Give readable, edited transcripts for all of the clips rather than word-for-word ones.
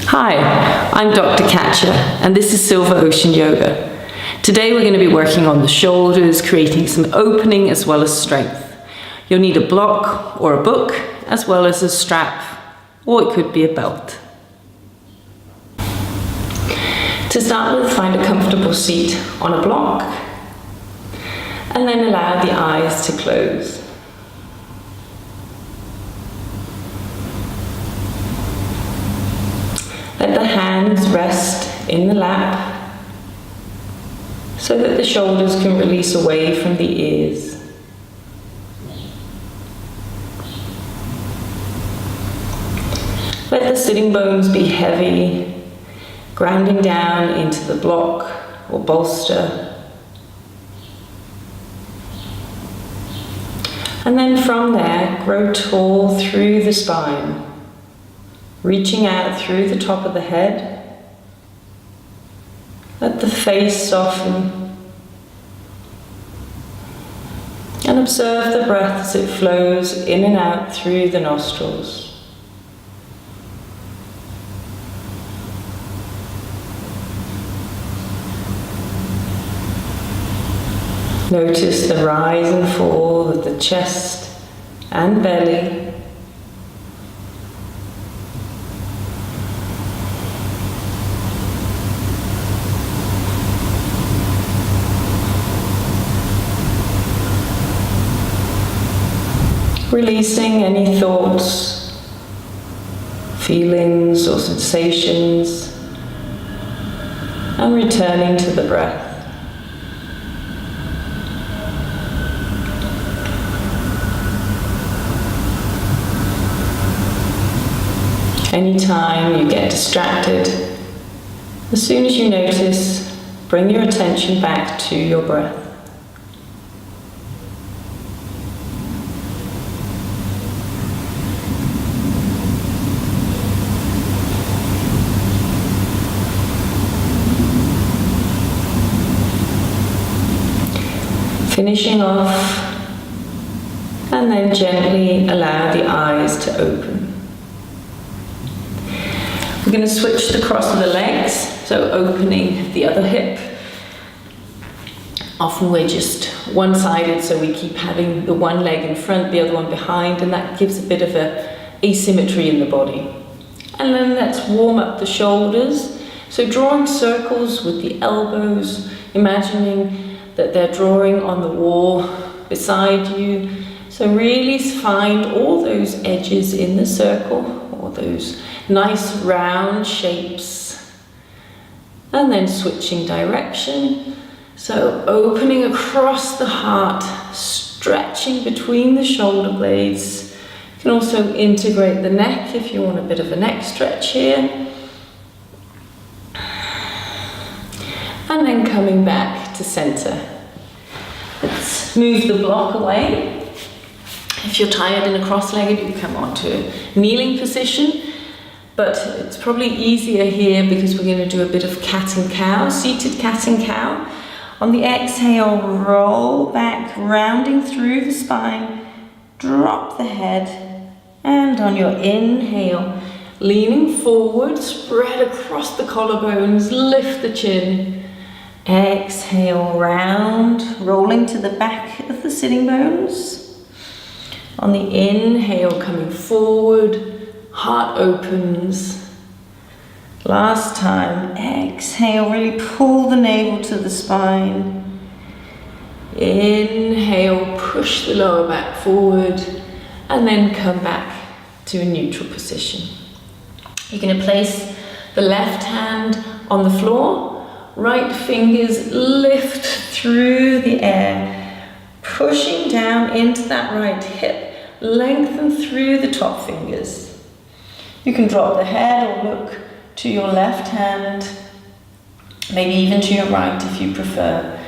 Hi, I'm Dr. Katja, and this is SilverOcean Yoga. Today we're going to be working on the shoulders, creating some opening as well as strength. You'll need a block or a book, as well as a strap, or it could be a belt. To start with, find a comfortable seat on a block, and then allow the eyes to close. Let the hands rest in the lap so that the shoulders can release away from the ears. Let the sitting bones be heavy, grounding down into the block or bolster. And then from there, grow tall through the spine, reaching out through the top of the head. Let the face soften. And observe the breath as it flows in and out through the nostrils. Notice the rise and fall of the chest and belly. Releasing any thoughts, feelings or sensations, and returning to the breath. Anytime you get distracted, as soon as you notice, bring your attention back to your breath. Finishing off, and then gently allow the eyes to open. We're going to switch the cross of the legs, so opening the other hip. Often we're just one-sided, so we keep having the one leg in front, the other one behind, and that gives a bit of a asymmetry in the body. And then let's warm up the shoulders. So drawing circles with the elbows, imagining that they're drawing on the wall beside you. So really find all those edges in the circle, or those nice round shapes. And then switching direction. So opening across the heart, stretching between the shoulder blades. You can also integrate the neck if you want a bit of a neck stretch here. And then coming back to center. Let's move the block away. If you're tired in a cross-legged, you can come onto a kneeling position, but it's probably easier here because we're going to do a bit of cat and cow, seated cat and cow. On the exhale, roll back, rounding through the spine, drop the head, and on your inhale, leaning forward, spread across the collarbones, lift the chin. Exhale, round, rolling to the back of the sitting bones. On the inhale, coming forward, heart opens. Last time, exhale, really pull the navel to the spine. Inhale, push the lower back forward, and then come back to a neutral position. You're going to place the left hand on the floor. Right fingers lift through the air, pushing down into that right hip, lengthen through the top fingers. You can drop the head or look to your left hand, maybe even to your right if you prefer,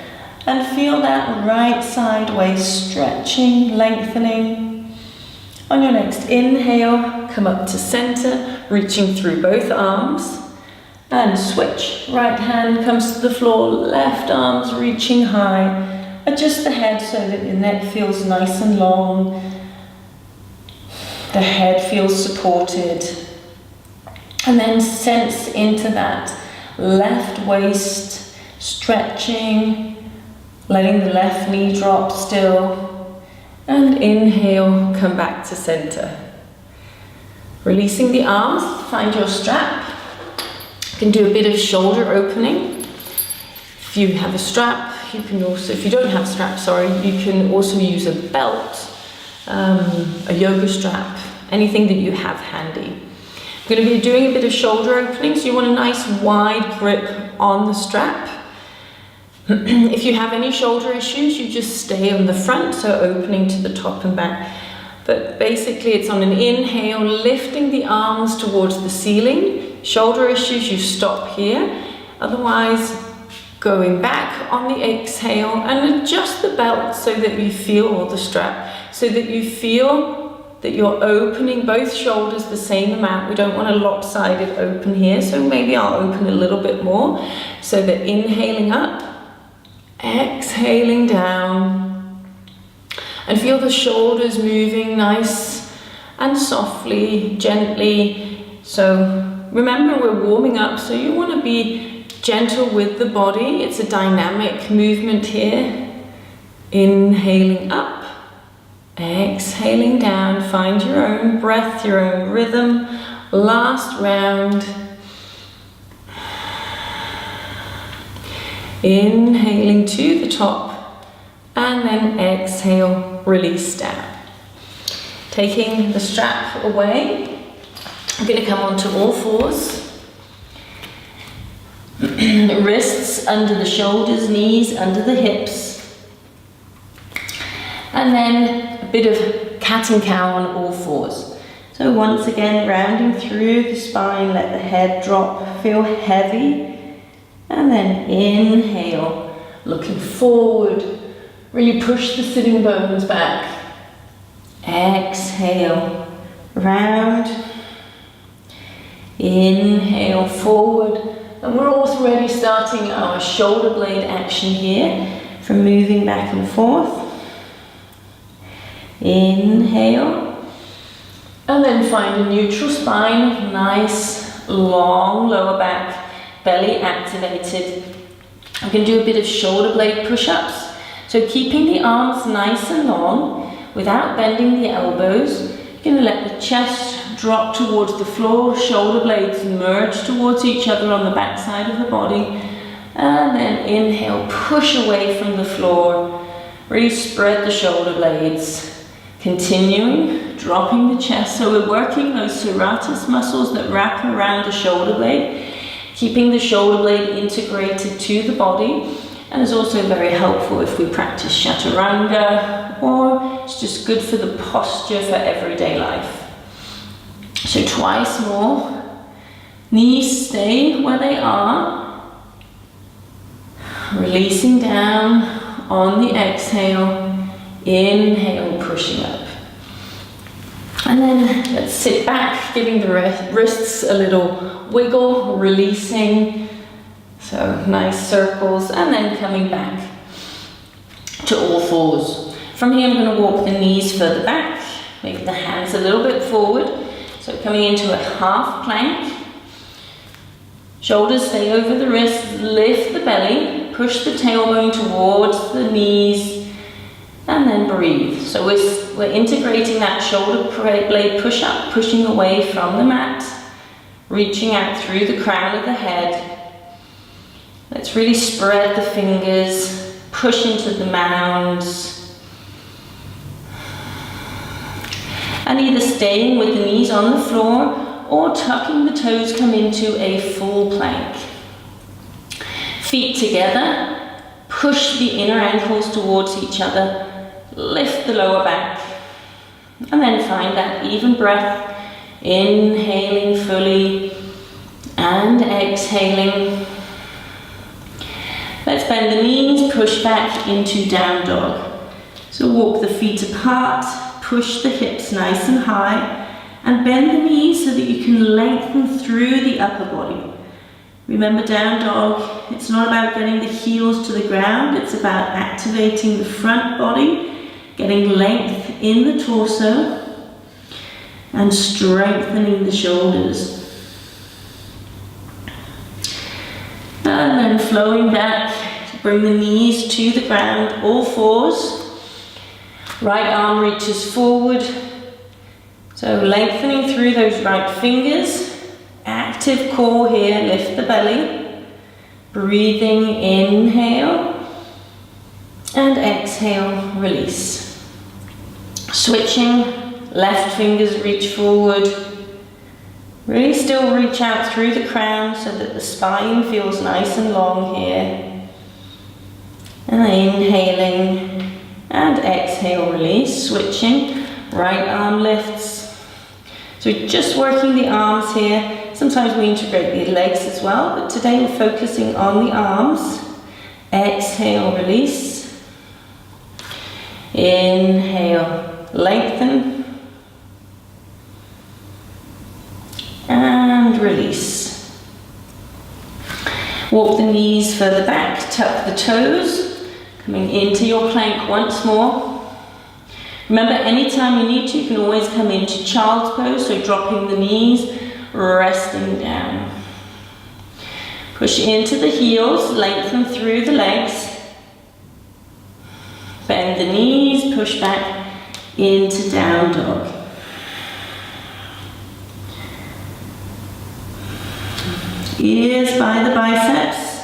and feel that right side waist stretching, lengthening. On your next inhale, come up to center, reaching through both arms. And switch, right hand comes to the floor, left arm's reaching high. Adjust the head so that the neck feels nice and long. The head feels supported. And then sense into that left waist stretching, letting the left knee drop still. And inhale, come back to center. Releasing the arms, find your strap. You can do a bit of shoulder opening. If you have a strap, you can also, if you don't have a strap, sorry, you can also use a belt, a yoga strap, anything that you have handy. I'm going to be doing a bit of shoulder opening, so you want a nice wide grip on the strap. If you have any shoulder issues, you just stay on the front, so opening to the top and back. But basically it's on an inhale, lifting the arms towards the ceiling. Shoulder issues, you stop here. Otherwise, going back on the exhale and adjust the belt so that you feel, or the strap, so that you feel that you're opening both shoulders the same amount. We don't want a lopsided open here, so maybe I'll open a little bit more. So that inhaling up, exhaling down, and feel the shoulders moving nice and softly, gently. So remember, we're warming up, so you want to be gentle with the body. It's a dynamic movement here. Inhaling up, exhaling down. Find your own breath, your own rhythm. Last round. Inhaling to the top, and then exhale, release down. Taking the strap away, I'm going to come onto all fours. Wrists under the shoulders, knees under the hips. And then a bit of cat and cow on all fours. So once again, rounding through the spine, let the head drop, feel heavy. And then inhale, looking forward, really push the sitting bones back. Exhale, round. Inhale, forward. And we're already starting our shoulder blade action here, from moving back and forth. Inhale. And then find a neutral spine, nice, long lower back. Belly activated. I'm going to do a bit of shoulder blade push-ups. So keeping the arms nice and long without bending the elbows. You're going to let the chest drop towards the floor, shoulder blades merge towards each other on the back side of the body. And then inhale, push away from the floor. Really spread the shoulder blades. Continuing, dropping the chest. So we're working those serratus muscles that wrap around the shoulder blade. Keeping the shoulder blade integrated to the body, and is also very helpful if we practice chaturanga, or it's just good for the posture for everyday life. So twice more. Knees stay where they are. Releasing down on the exhale. Inhale, pushing up. And then let's sit back, giving the wrists a little wiggle, releasing. So nice circles, and then coming back to all fours. From here I'm going to walk the knees further back, make the hands a little bit forward. So coming into a half plank. Shoulders stay over the wrists, lift the belly, push the tailbone towards the knees, and then breathe. So we're integrating that shoulder blade push-up, pushing away from the mat, reaching out through the crown of the head. Let's really spread the fingers, push into the mounds. And either staying with the knees on the floor or tucking the toes, come into a full plank. Feet together, push the inner ankles towards each other. Lift the lower back, and then find that even breath, inhaling fully and exhaling. Let's bend the knees, push back into down dog. So walk the feet apart, push the hips nice and high, and bend the knees so that you can lengthen through the upper body. Remember, down dog, it's not about getting the heels to the ground, it's about activating the front body, getting length in the torso, and strengthening the shoulders. And then flowing back, bring the knees to the ground, all fours. Right arm reaches forward. So lengthening through those right fingers. Active core here, lift the belly. Breathing, inhale. And exhale, release. Switching, left fingers reach forward. Really still reach out through the crown so that the spine feels nice and long here. And inhaling and exhale, release. Switching, right arm lifts. So we're just working the arms here. Sometimes we integrate the legs as well, but today we're focusing on the arms. Exhale, release. Inhale, lengthen. And release. Walk the knees further back, tuck the toes. Coming into your plank once more. Remember, anytime you need to, you can always come into child's pose, so dropping the knees, resting down. Push into the heels, lengthen through the legs. Bend the knees, push back into down dog. Ears by the biceps.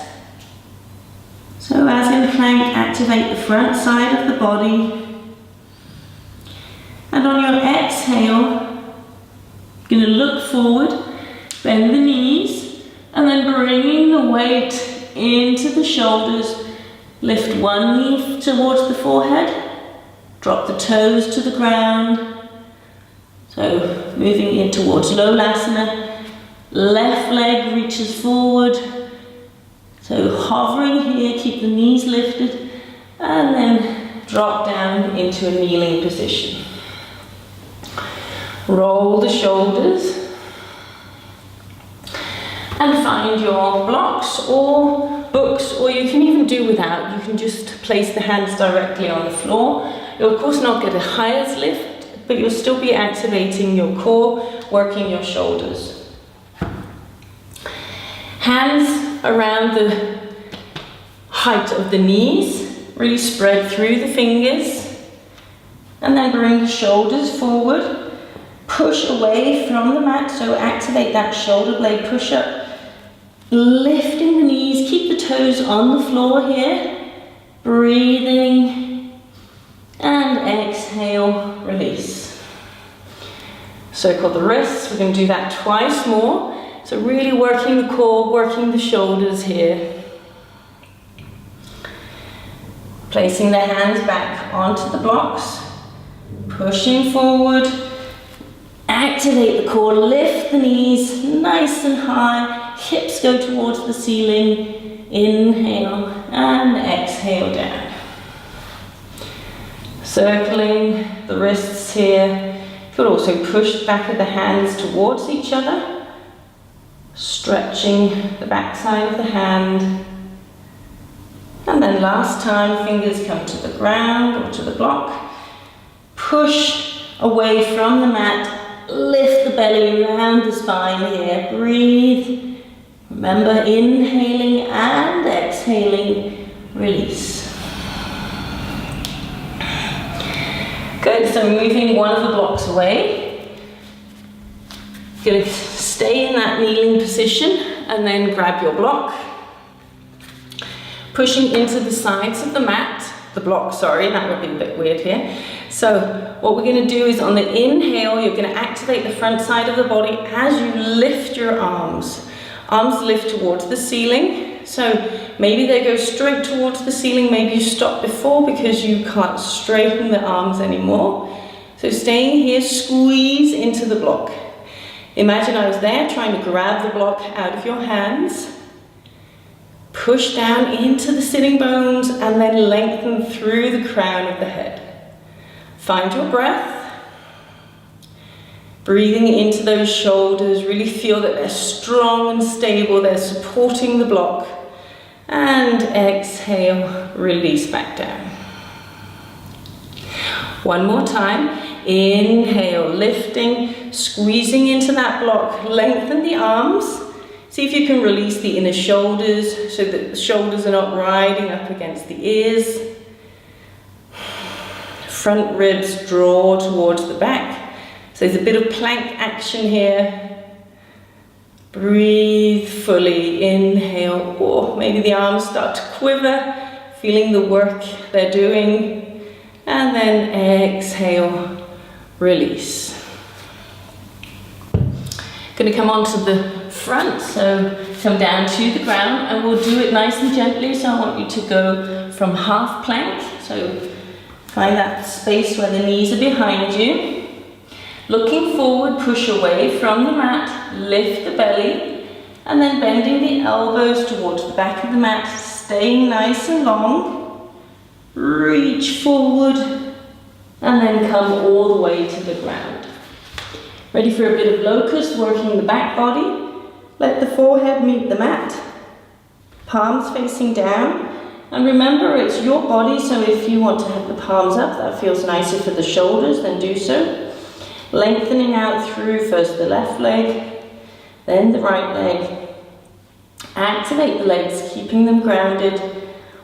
So as in plank, activate the front side of the body. And on your exhale, you're going to look forward, bend the knees, and then bringing the weight into the shoulders. Lift one knee towards the forehead, drop the toes to the ground. So moving in towards Lolasana. Left leg reaches forward. So hovering here, keep the knees lifted, and then drop down into a kneeling position. Roll the shoulders and find your blocks or books, or you can even do without. You can just place the hands directly on the floor. You'll of course not get a highest lift, but you'll still be activating your core, working your shoulders. Hands around the height of the knees, really spread through the fingers, and then bring the shoulders forward, push away from the mat, so activate that shoulder blade push up, lifting the knees, keep the toes on the floor here, breathing, and exhale, release. Circle the wrists, we're going to do that twice more. So really working the core, working the shoulders here. Placing the hands back onto the blocks. Pushing forward. Activate the core, lift the knees nice and high. Hips go towards the ceiling. Inhale and exhale down. Circling the wrists here. You could also push the back of the hands towards each other. Stretching the back side of the hand. And then last time, fingers come to the ground or to the block. Push away from the mat. Lift the belly around the spine here. Breathe. Remember, inhaling and exhaling. Release. Good, so moving one of the blocks away. Going to stay in that kneeling position and then grab your block. Pushing into the sides of the mat, the block, sorry, that would be a bit weird here. So what we're going to do is on the inhale, you're going to activate the front side of the body as you lift your arms. Arms lift towards the ceiling. So maybe they go straight towards the ceiling, maybe you stop before because you can't straighten the arms anymore. So staying here, squeeze into the block. Imagine I was there trying to grab the block out of your hands. Push down into the sitting bones and then lengthen through the crown of the head. Find your breath. Breathing into those shoulders, really feel that they're strong and stable, they're supporting the block. And exhale, release back down. One more time. Inhale, lifting, squeezing into that block. Lengthen the arms. See if you can release the inner shoulders so that the shoulders are not riding up against the ears. Front ribs draw towards the back. So there's a bit of plank action here. Breathe fully, inhale, or maybe the arms start to quiver, feeling the work they're doing. And then exhale, release. Going to come onto the front, so come down to the ground, and we'll do it nice and gently. So I want you to go from half plank, so find that space where the knees are behind you. Looking forward, push away from the mat, lift the belly, and then bending the elbows towards the back of the mat, staying nice and long. Reach forward, and then come all the way to the ground. Ready for a bit of locust, working the back body. Let the forehead meet the mat, palms facing down. And remember, it's your body, so if you want to have the palms up, that feels nicer for the shoulders, then do so. Lengthening out through first the left leg, then the right leg. Activate the legs, keeping them grounded.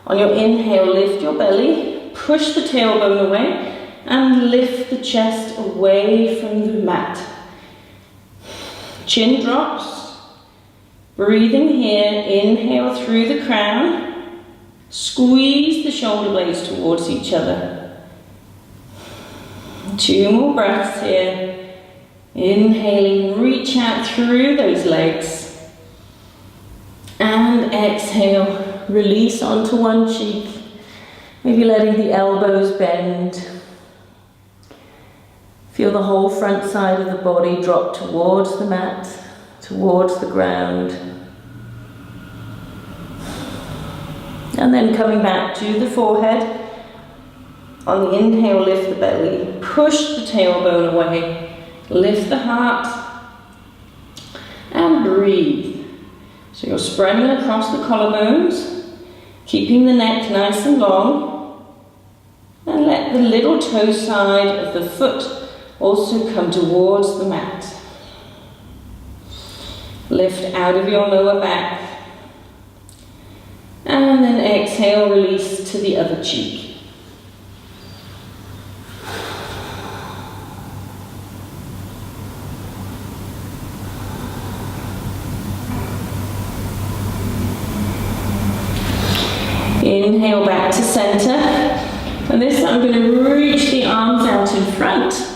On your inhale, lift your belly, push the tailbone away, and lift the chest away from the mat. Chin drops. Breathing here, inhale through the crown. Squeeze the shoulder blades towards each other. 2 more breaths here. Inhaling, reach out through those legs. And exhale, release onto one cheek. Maybe letting the elbows bend. Feel the whole front side of the body drop towards the mat, towards the ground. And then coming back to the forehead. On the inhale, lift the belly, push the tailbone away, lift the heart, and breathe. So you're spreading across the collarbones, keeping the neck nice and long, and let the little toe side of the foot also come towards the mat. Lift out of your lower back, and then exhale, release to the other cheek. Inhale back to center, and this time I'm going to reach the arms out in front.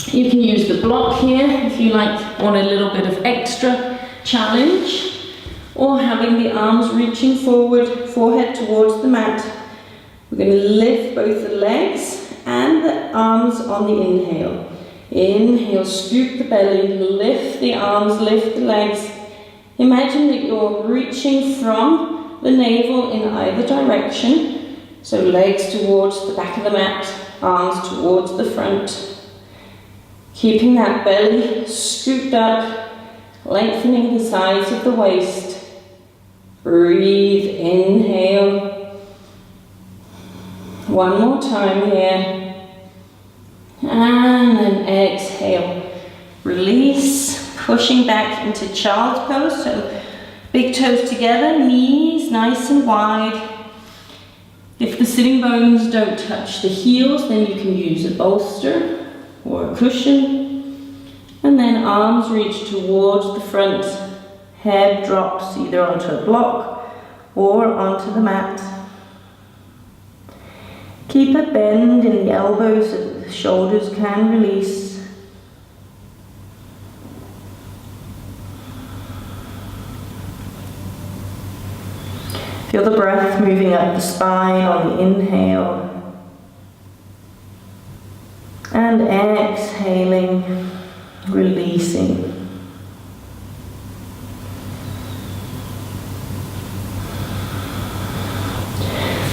You can use the block here if you want a little bit of extra challenge, or having the arms reaching forward, forehead towards the mat. We're going to lift both the legs and the arms on the inhale. Inhale, scoop the belly, lift the arms, lift the legs. Imagine that you're reaching from the navel in either direction, so legs towards the back of the mat, arms towards the front. Keeping that belly scooped up, lengthening the sides of the waist. Breathe, inhale. One more time here. And then exhale. Release, pushing back into child's pose, so big toes together, knees nice and wide. If the sitting bones don't touch the heels, then you can use a bolster or a cushion. And then arms reach towards the front. Head drops either onto a block or onto the mat. Keep a bend in the elbows so that the shoulders can release. Feel the breath moving up the spine on the inhale. And exhaling, releasing.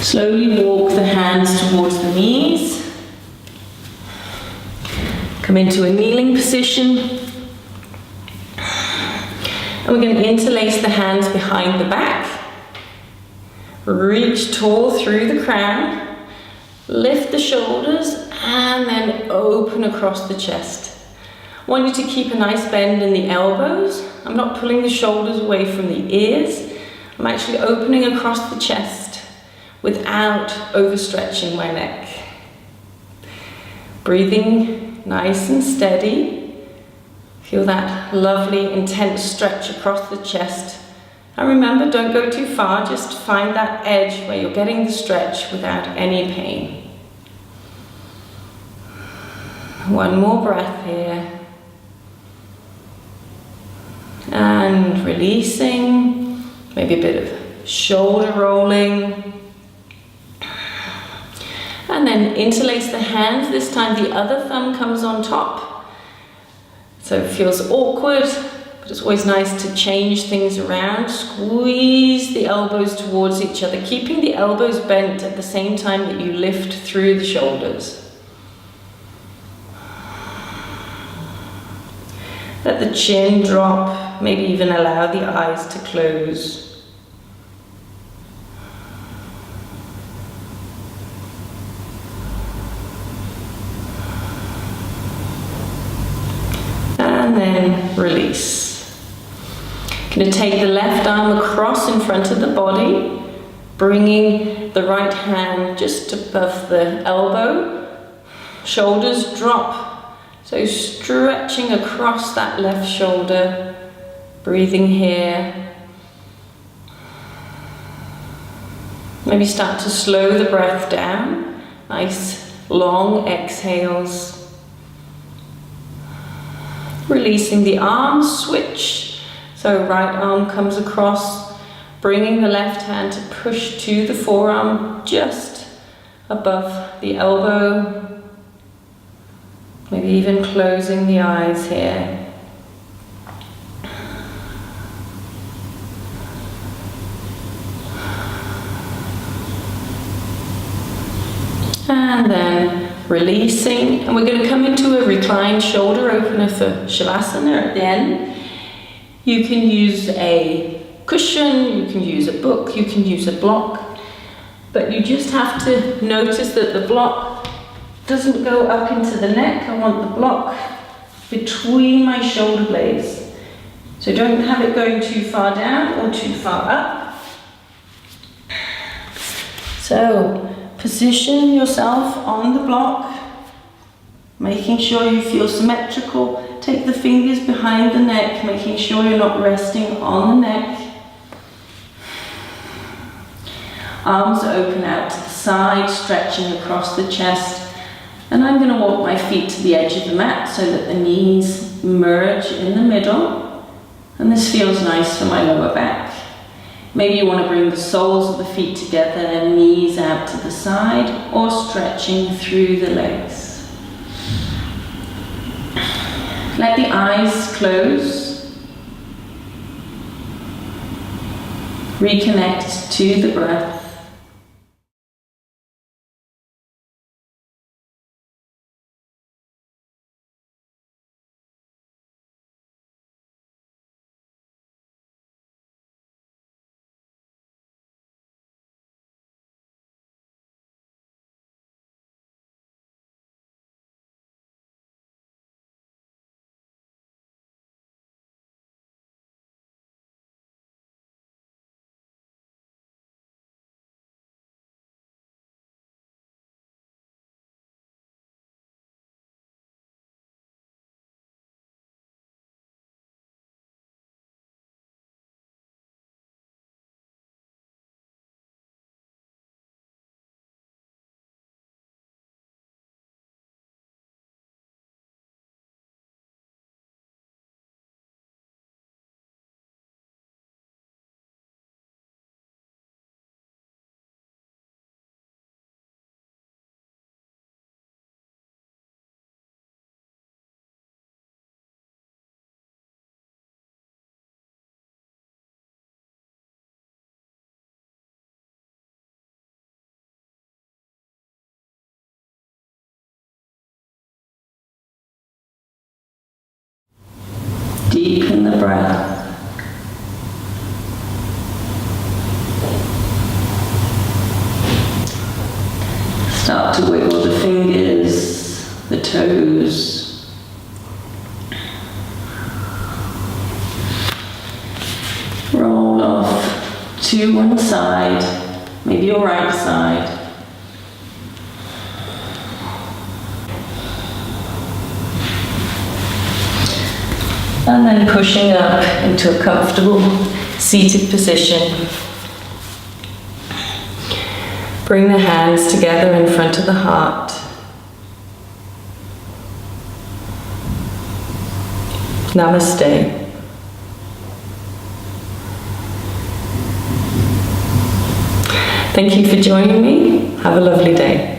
Slowly walk the hands towards the knees. Come into a kneeling position. And we're going to interlace the hands behind the back. Reach tall through the crown, lift the shoulders, and then open across the chest. I want you to keep a nice bend in the elbows. I'm not pulling the shoulders away from the ears. I'm actually opening across the chest without overstretching my neck. Breathing nice and steady. Feel that lovely, intense stretch across the chest. And remember, don't go too far, just find that edge where you're getting the stretch without any pain. One more breath here. And releasing, maybe a bit of shoulder rolling. And then interlace the hands. This time the other thumb comes on top. So it feels awkward, but it's always nice to change things around. Squeeze the elbows towards each other, keeping the elbows bent at the same time that you lift through the shoulders. Let the chin drop, maybe even allow the eyes to close. And then release. Going to take the left arm across in front of the body, bringing the right hand just above the elbow. Shoulders drop. So stretching across that left shoulder, breathing here. Maybe start to slow the breath down. Nice long exhales. Releasing the arms, switch. So right arm comes across, bringing the left hand to push to the forearm just above the elbow. Maybe even closing the eyes here. And then releasing. And we're going to come into a reclined shoulder opener for Shavasana at the end. You can use a cushion, you can use a book, you can use a block. But you just have to notice that the block doesn't go up into the neck. I want the block between my shoulder blades. So don't have it going too far down or too far up. So position yourself on the block, making sure you feel symmetrical. Take the fingers behind the neck, making sure you're not resting on the neck. Arms open out to the side, stretching across the chest. And I'm going to walk my feet to the edge of the mat so that the knees merge in the middle. And this feels nice for my lower back. Maybe you want to bring the soles of the feet together, knees out to the side, or stretching through the legs. Let the eyes close. Reconnect to the breath. Deepen the breath. Start to wiggle the fingers, the toes. to one side, maybe your right side. And then pushing up into a comfortable seated position. Bring the hands together in front of the heart. Namaste. Thank you for joining me. Have a lovely day.